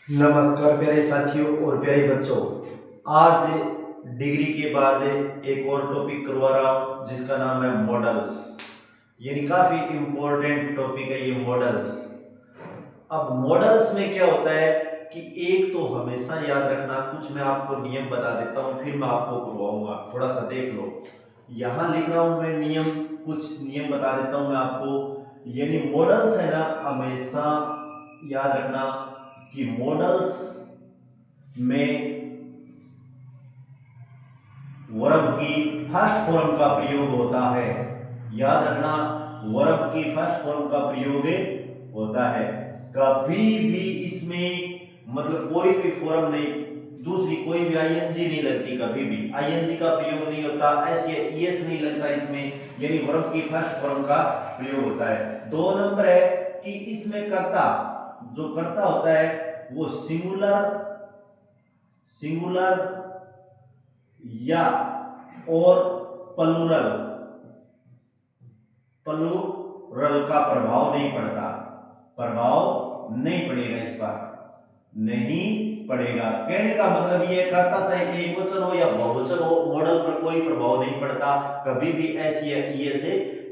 नमस्कार प्यारे साथियों और प्यारे बच्चों। आज डिग्री के बाद एक और टॉपिक करवा रहा हूँ जिसका नाम है मॉडल्स। यानी काफी इम्पोर्टेंट टॉपिक है ये मॉडल्स। अब मॉडल्स में क्या होता है कि एक तो हमेशा याद रखना, कुछ मैं आपको नियम बता देता हूँ फिर मैं आपको करवाऊंगा, थोड़ा सा देख लो। यहाँ लिख रहा हूँ मैं नियम, कुछ नियम बता देता हूँ मैं आपको। यानी मॉडल्स है ना, हमेशा याद रखना कि मॉडल्स में वर्ब की फर्स्ट फॉर्म का प्रयोग होता है। याद रखना, वर्ब की फर्स्ट फॉर्म का प्रयोग होता है। कभी भी इसमें मतलब कोई भी फॉर्म नहीं, दूसरी कोई भी आईएनजी नहीं लगती, कभी भी आईएनजी का प्रयोग नहीं होता, एस या ईएस नहीं लगता इसमें। यानी वर्ब की फर्स्ट फॉर्म का प्रयोग होता है। दो नंबर है कि इसमें कर्ता, जो कर्ता होता है वो सिंगुलर सिंगुलर या और प्लूरल प्लूरल का प्रभाव नहीं पड़ता, प्रभाव नहीं पड़ेगा, इस पर नहीं पड़ेगा। कहने का मतलब ये करता चाहे एक वचन हो या बहुवचन हो, मॉडल पर कोई प्रभाव नहीं पड़ता, कभी भी ऐसी या ये से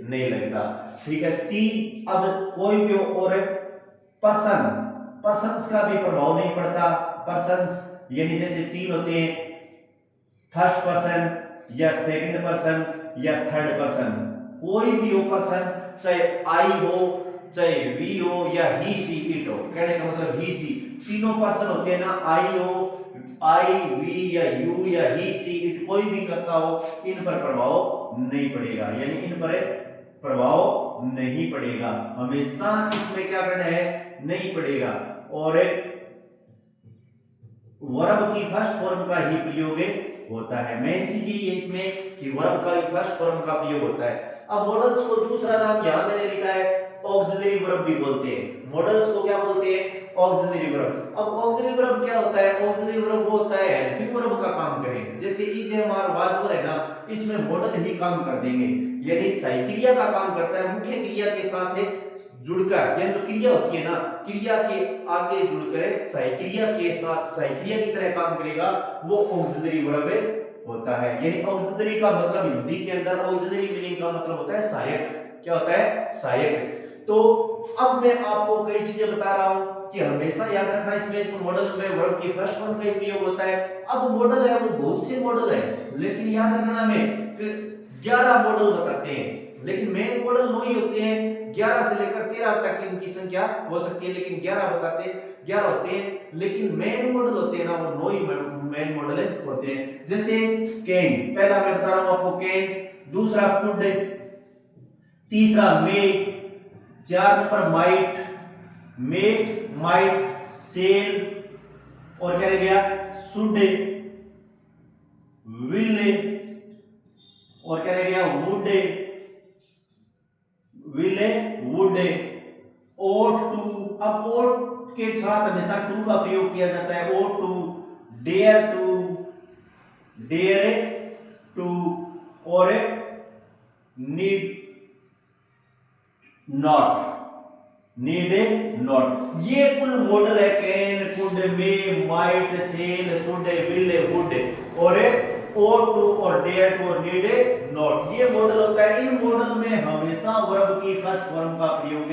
नहीं लगता। ठीक है। तीन, अब कोई भी और पर्सन, पर्सन्स का भी प्रभाव नहीं पड़ता। पर्सन्स यानी जैसे तीन होते हैं, फर्स्ट पर्सन या सेकंड पर्सन या थर्ड पर्सन, कोई भी हो पर्सन, चाहे आई हो चाहे वी हो या ही सी इट हो। कहने का मतलब ही सी, तीनों पर्सन होते हैं ना, आई हो, आई वी या यू या ही सी इट, कोई भी करता हो, इन पर प्रभाव नहीं पड़ेगा। यानी इन पर प्रभाव नहीं पड़ेगा, हमेशा इसमें क्या करना है, नहीं पड़ेगा। और वर्ब की फर्स्ट फॉर्म का ही प्रयोग होता है। मेन चीज ये इसमें कि वर्ब का फर्स्ट फॉर्म का प्रयोग होता है। अब मॉडल्स को दूसरा नाम यहां मैंने लिखा है ऑक्सिलरी वर्ब भी बोलते हैं। मॉडल्स को क्या बोलते हैं, ऑक्सिलरी वर्ब। अब ऑक्सिलरी वर्ब क्या होता है, ऑक्सिलरी वर्ब वो होता है हेल्पिंग वर्ब का काम करे। जैसे is am are was were है ना, इसमें मॉडल ही काम कर देंगे। यानी सही क्रिया का काम करता है, मुख्य क्रिया के साथ है जुड़कर, यह जो क्रिया होती है ना, क्रिया के आगे जुड़कर सही क्रिया के साथ सही क्रिया की तरह काम करेगा, वो ऑक्सिलरी वर्ब होता है। यानी ऑक्सिलरी का मतलब हिंदी के अंदर ऑक्सिलरी मीनिंग का मतलब होता है सहायक। क्या होता है, सहायक। तो अब मैं आपको कई चीजें बता रहा हूं कि हमेशा याद रखना इसमें, तो मॉडल में वर्ब की फर्स्ट फॉर्म का प्रयोग होता है। अब मॉडल है वो बहुत से मॉडल है, लेकिन याद रखना हमें 11 मॉडल बताते हैं, लेकिन मेन मॉडल 9 ही होते हैं। 11 से लेकर 13 तक की इनकी संख्या हो सकती है, लेकिन 11 बताते हैं, 11 होते हैं। लेकिन मेन मॉडल होते हैं ना, वो 9 ही मेन मॉडल होते हैं। जैसे कैन, पहला मैं बता रहा हूं आपको कैन, दूसरा कुड, तीसरा may, 4 number might, may might shall, और क्या रह गया, शुड, विल, और क्या रह गया, would, will, would, ought to। अब ought के साथ हमेशा to का प्रयोग किया जाता है। ought to, dare to, dare to, और need not, need not। ये कुल मॉडल है can, could, may, might, shall, should, will, would, और ought to और dare to और need not, ये मॉडल होता है। इन मॉडल में हमेशा वर्ब की फर्स्ट फॉर्म का प्रयोग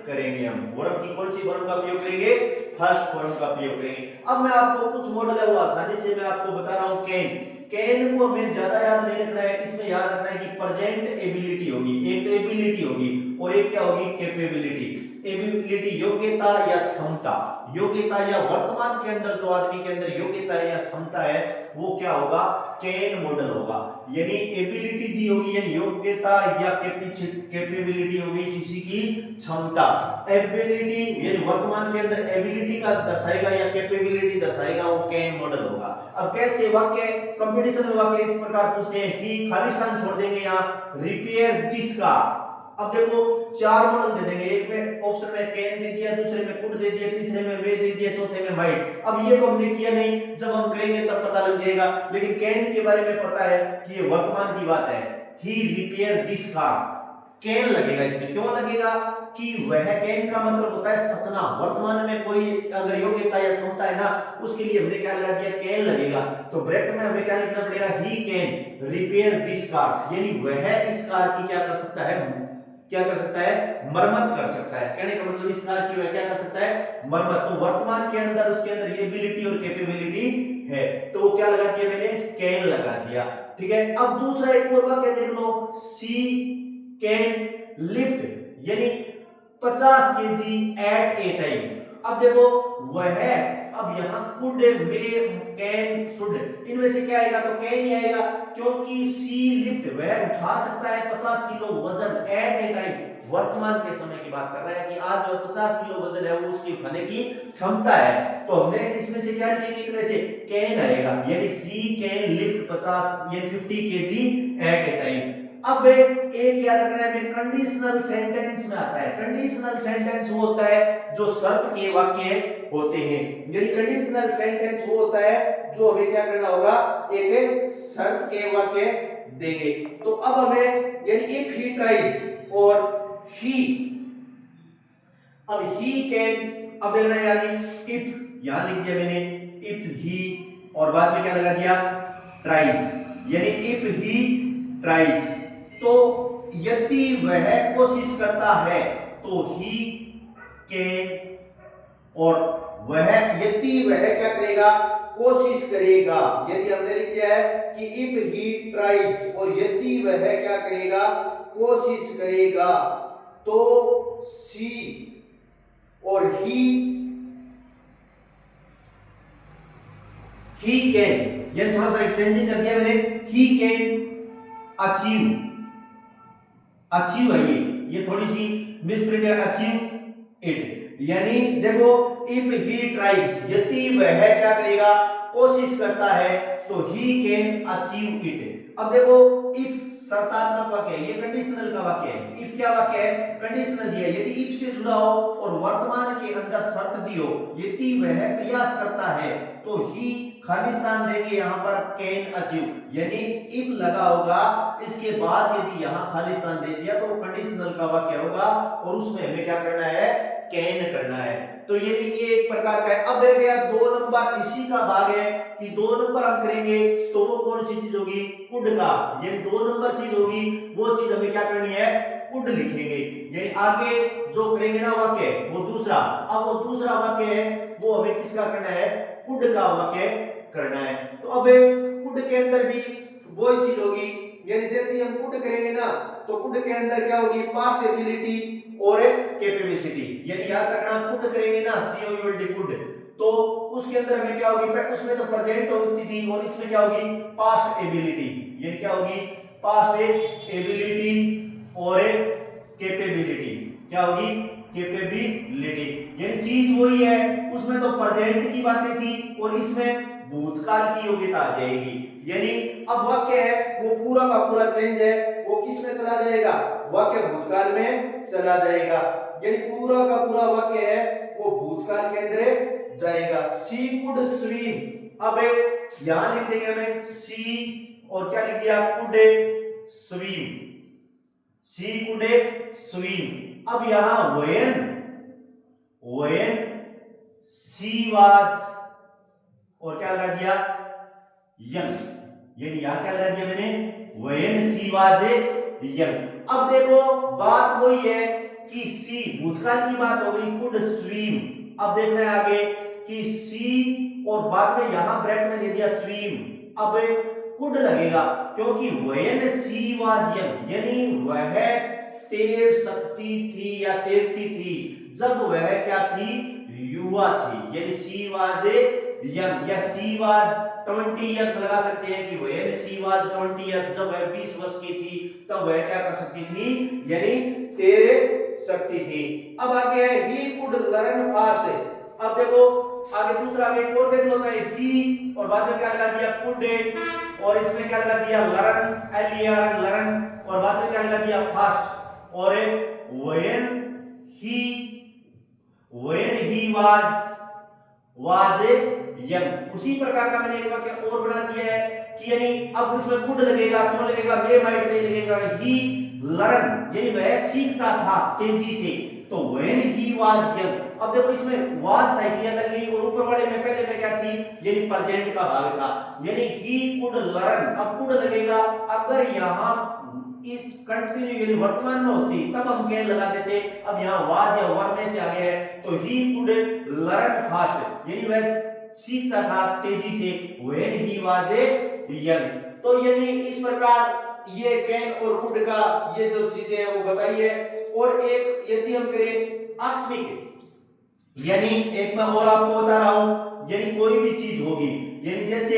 करेंगे। हम वर्ब की कौन सी फॉर्म का प्रयोग करेंगे, फर्स्ट फॉर्म का प्रयोग करेंगे। अब मैं आपको कुछ मॉडल है वो आसानी से मैं आपको बता रहा हूं। कैन, कैन को हमें ज्यादा याद नहीं रखना है, इसमें याद रखना है कि प्रेजेंट एबिलिटी होगी, एक तो एबिलिटी होगी और एक क्या होगी, कैपेबिलिटी। एबिलिटी योग्यता या क्षमता, योग्यता या वर्तमान के अंदर जो आदमी के अंदर योग्यता है या क्षमता है वो क्या होगा, कैन मॉडल होगा। यानी एबिलिटी दी होगी यानी योग्यता, या कैपेबिलिटी होगी किसी की क्षमता। एबिलिटी यानी वर्तमान के अंदर एबिलिटी का दर्शाएगा या कैपेबिलिटी दर्शाएगा, वो कैन मॉडल होगा। अब कैसे वाक्य, कंपटीशन में वाक्य इस प्रकार पूछते हैं कि खाली स्थान छोड़ देंगे, यहाँ रिपेयर दिस का। अब देखो 4 मॉडल दे देंगे, एक में ऑप्शन में कैन दे दिया, दूसरे में कुड दे दिया, तीसरे में वे दे दिया, चौथे में माइट। अब ये तो हमने किया नहीं, जब हम करेंगे तब पता लग जाएगा। लेकिन कैन के बारे में पता है कि ये वर्तमान की बात है, ही रिपेयर दिस कार, कैन लगेगा इसमें। क्यों लगेगा कि वह कैन का मतलब होता है सपना, वर्तमान में कोई अगर योग्यता या क्षमता है ना उसके लिए हमने क्या लगा दिया, कैन लगेगा। तो ब्रैकेट में हमें क्या लिखना पड़ेगा, he can repair this car, यानी वह इस कार की क्या कर सकता है, क्या कर सकता है, मरम्मत कर सकता है। कहने का मतलब इस कार की वह क्या कर सकता है, मरम्मत। तो वर्तमान के अंदर उसके अंदर ये एबिलिटी और कैपेबिलिटी है, तो वो क्या लगा दिया मैंने, कैन लगा दिया। ठीक है, अब दूसरा एक और वाक्य देख लो, सी कैन लिफ्ट यानी 50 केजी एट ए टाइम। अब देखो वह, अब यहाँ कुड मे कैन शुड इनमें से क्या आएगा, तो कैन ही आएगा, क्योंकि सी लिफ्ट वह उठा सकता है 50 किलो वजन एट ए टाइम, वर्तमान के समय की बात कर रहा है कि आज वह 50 किलो वजन है वो उसकी उठाने की क्षमता है। तो हमने इसमें से क्या लिखेंगे, इनमें से कैन आएगा, यानी सी कैन लिफ्ट 50 या 50 केजी एट ए टाइम। अब एक याद रखना है, कंडीशनल सेंटेंस में आता है। कंडीशनल सेंटेंस वो होता है जो शर्त के वाक्य होते हैं, यानी कंडीशनल सेंटेंस वो होता है जो हमें क्या करना होगा, एक शर्त के वाक्य देंगे। तो अब हमें यानी इफ ही ट्राइज और ही, अब ही कैन, अब देखना यानी इफ यहां लिख दिया मैंने, इफ ही और बाद में क्या लगा दिया, ट्राइज, यानी इफ ही ट्राइज, तो यदि वह कोशिश करता है, तो ही कैन, और वह यदि वह क्या करेगा, कोशिश करेगा। यदि हमने लिख दिया है कि इफ ही ट्राइज और यदि वह क्या करेगा, कोशिश करेगा, तो सी और ही कैन, ये थोड़ा सा चेंजिंग कर दिया मैंने, ही कैन अचीव, अचीव है ये थोड़ी सी मिसप्रिंट है, अचीव इट, यानी देखो इफ ही ट्राइज यदि वह क्या करेगा, कोशिश करता है, तो ही कैन अचीव इट। अब देखो इफ शर्तात्मक वाक्य है, ये कंडीशनल का वाक्य है। इफ क्या वाक्य है, कंडीशनल दिया है, यदि इफ से जुड़ा हो और वर्तमान के अंदर शर्त दी हो, यदि वह प्रयास करता है, तो ही खाली स्थान देंगे यहाँ पर कैन अचीव, यानी इफ लगा होगा, इसके बाद यदि यहाँ खाली स्थान दे दिया तो वो कंडीशनल का वाक्य होगा और उसमें हमें क्या करना है, कैन करना है। तो ये एक प्रकार का है। अब रह गया 2 नंबर, इसी का भाग है कि 2 नंबर हम करेंगे तो वो कौन सी चीज होगी, कुड का, ये 2 नंबर चीज होगी, वो चीज हमें क्या करनी है, कुड लिखेंगे। यानी आगे जो करेंगे ना वाक्य वो दूसरा, अब वो दूसरा वाक्य है वो हमें किसका करना है, कुड का वाक्य करना है। तो अब कुड के अंदर भी वही चीज होगी, यानी जैसे ही हम कुड करेंगे ना तो कुड के अंदर क्या होगी, पास्ट एबिलिटी और कैपेबिलिटी। यानी याद रखना कुड करेंगे ना, COULD कुड, तो उसके अंदर हमें क्या होगी, उसमें तो प्रेजेंट होती थी और इसमें क्या होगी, पास्ट एबिलिटी। ये क्या होगी, पास्ट एबिलिटी और कैपेबिलिटी, क्या होगी, कैपेबिलिटी। यानी चीज वही है, उसमें तो प्रेजेंट की बातें थी और इसमें भूतकाल की योग्यता आ जाएगी। यानी अब वाक्य है वो पूरा का पूरा चेंज है, वो किस में चला जाएगा, वाक्य भूतकाल में चला जाएगा। यानी पूरा का पूरा वाक्य है वो भूतकाल के अंदर जाएगा। सी कुड स्विम, अब यहां लिख देंगे हमें सी और क्या लिख दिया, could swim, C could swim. अब यहां व्हेन सी वाज और क्या लगा दिया, यंग, यानी यहां क्या लगा दिया मैंने, व्हेन सी वाज यंग। अब देखो बात वही है कि सी भूतकाल की बात हो गई, कुड स्विम। अब देखना है आगे कि सी और बाद में यहां ब्रैकेट में दे दिया स्विम, अब कुड लगेगा क्योंकि व्हेन सी वाज यंग, यानी वह तैर सकती थी या तैरती थी जब वह क्या थी, युवा थी। यानी सी वाज यंग या सी वाज 20 इयर्स लगा सकते हैं कि व्हेन सी वाज 20 इयर्स, जब वह 20 वर्ष की थी तब वह क्या कर सकती थी, यानी तैर सकती थी। अब आगे है ही कुड लर्न फास्ट। अब देखो आगे दूसरा एक और देख लो, चाहे ही और बाद में क्या लगा दिया, कुड, और इसमें क्या लगा दिया, लर्न, LERN लर्न, और बाद में क्या लगा दिया, फास्ट। और व्हेन ही वाज यंग। उसी प्रकार का मैंने एक वाक्य और बना दिया है कि यानी अब इसमें कुड लगेगा, क्यों लगेगा, मे माइट नहीं लगेगा, ही लर्न यानी वह सीखता था तेजी से, तो व्हेन ही वाज यंग। अब देखो इसमें वाज साइकिल लग गई और ऊपर वाले में पहले में क्या थी, यानी प्रेजेंट का भाग था, यानी ही कुड लर्न। अब कुड लगेगा, अगर यहाँ कंटिन्यू यानी वर्तमान में होती तब हम कैन लगा देते, अब यहाँ वाज या वर में से आ गया है, तो ही कुड लर्न फास्ट यानी वह सीखता था तेजी से, व्हेन ही वाज यंग। तो यानी इस प्रकार ये कैन और कुड का ये जो चीजें है वो बताई है। और एक यदि हम करें आकस्मिक, यानी एक मैं और आपको बता रहा हूं, यानी कोई भी चीज होगी, यानी जैसे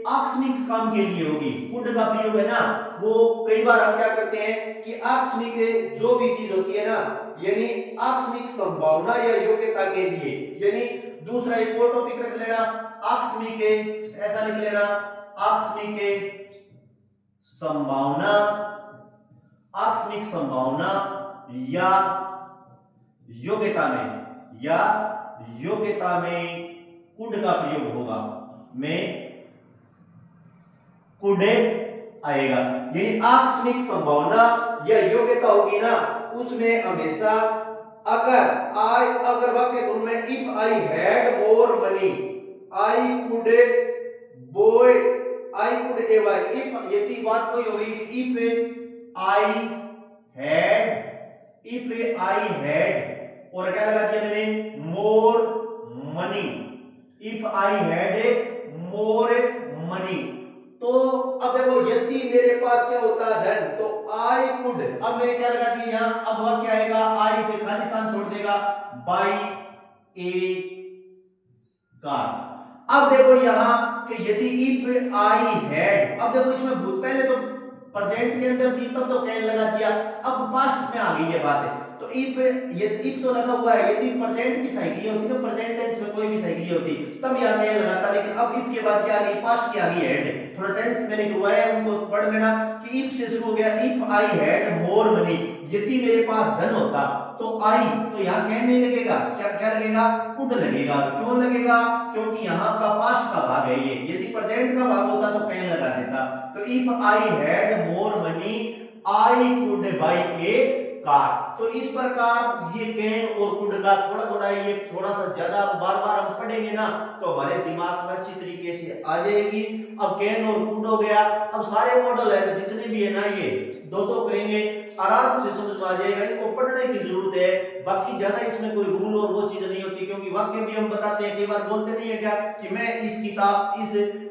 आकस्मिक काम के लिए होगी, कुड का प्रयोग है ना, वो कई बार हम क्या करते हैं कि आकस्मिक जो भी चीज होती है ना, यानी आकस्मिक संभावना या योग्यता के लिए, यानी दूसरा एक और टॉपिक रख लेना, आकस्मिक ऐसा लिख लेना, आकस्मिक संभावना, आकस्मिक संभावना या योग्यता में, या योग्यता में कुड का प्रयोग होगा, में कुड आएगा। यानी आकस्मिक संभावना या योग्यता होगी ना, उसमें हमेशा अगर वाक्य गुण में if I had more money, I could buy, I could avoid, if यदि बात कोई होगी इफ आई हैड और क्या लगा दिया मैंने, more money, if I had more money. तो अब देखो यदि मेरे पास क्या होता धन, तो आई कुड, अब मैं क्या लगा दिया यहां, अब वह क्या आएगा, आई फिर खाली स्थान छोड़ देगा, बाई ए कार। अब देखो यहां कि यदि इफ आई हैड, अब देखो इसमें भूत पहले तो प्रेजेंट के अंदर थी तब तो कैन लगा दिया, अब पास्ट में आ गई ये बात है, तो इफ तो लगा हुआ है, यदि प्रेजेंट की साइकिल होती ना, प्रेजेंट टेंस में कोई भी साइकिल होती तब यहां कैन लगाता, लेकिन अब इफ के बाद क्या आ गई, पास्ट की आ गई हैड। थोड़ा टेंस मैंने करवाया है, उनको पढ़ लेना कि इफ से शुरू हो गया, if I had more money, यदि मेरे पास धन होता, तो आई, तो यहां कैन नहीं लगेगा, क्या लगेगा, कुड लगेगा। क्यों लगेगा, क्योंकि यहां का पास्ट का भाग है ये, यदि प्रेजेंट का भाग होता तो कैन लगा देता। तो if I had more money I could bye A car. तो इस प्रकार ये कैन और कुड का थोड़ा ये थोड़ा सा ज्यादा बार-बार हम पढ़ेंगे ना तो हमारे दिमाग में अच्छी तरीके से आ जाएगी। अब कैन और कुड हो गया, अब सारे मॉडल है जितने भी है ना ये दो करेंगे, आराम से समझ में आ जाएगा, इनको पढ़ने की जरूरत है। बाकी ज्यादा इसमें कोई रूल और वो चीज नहीं होती, क्योंकि वाक्य भी हम बताते हैं, कई बार बोलते नहीं है क्या कि मैं इस किताब इस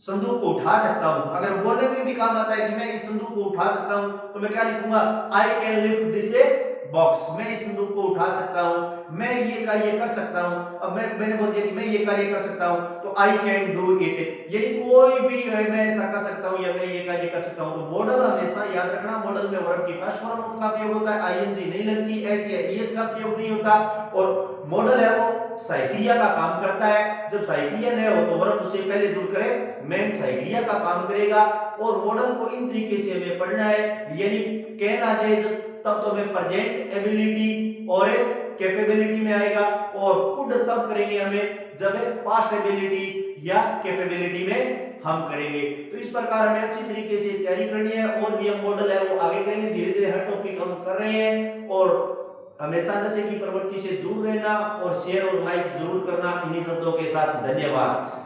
संदूक को उठा सकता हूं, अगर बोलने में भी काम आता है कि मैं इस संदूक को उठा सकता हूं, तो मैं क्या लिखूंगा, I can lift this box, मैं इस संदूक को उठा सकता हूं, मैं ये कार्य कर सकता हूं। अब मैंने बोल दिया कि मैं ये कार्य कर सकता हूं, तो आई कैन डू इट, ये कोई भी है मैं ऐसा कर सकता हूं या मैं ये कार्य कर सकता हूं। तो मॉडल हमेशा याद रखना, मॉडल में वर्ब की फर्स्ट फॉर्म का प्रयोग होता है, आईएनजी नहीं लगती, एस या ईएस का प्रयोग नहीं होता, और मॉडल है वो साइक्लिया का काम करता है। जब साइक्लिया न हो तो वर्ब से पहले जुड़ करे मैन साइक्लिया का काम करेगा, और मॉडल को इन तरीके से हमें पढ़ना है, यानी कैन आ जाए तब तो हमें प्रेजेंट एबिलिटी और कैपेबिलिटी में आएगा, और कुड तब करेंगे हमें जब पास्ट एबिलिटी या कैपेबिलिटी में हम करेंगे। तो इस प्रकार हमें अच्छी तरीके से तैयारी करनी है, और भी हम मॉडल है वो आगे करेंगे, धीरे धीरे हर टॉपिक हम कर रहे हैं। और हमेशा नशे की प्रवृत्ति से दूर रहना और शेयर और लाइक जरूर करना, इन्हीं शब्दों के साथ धन्यवाद।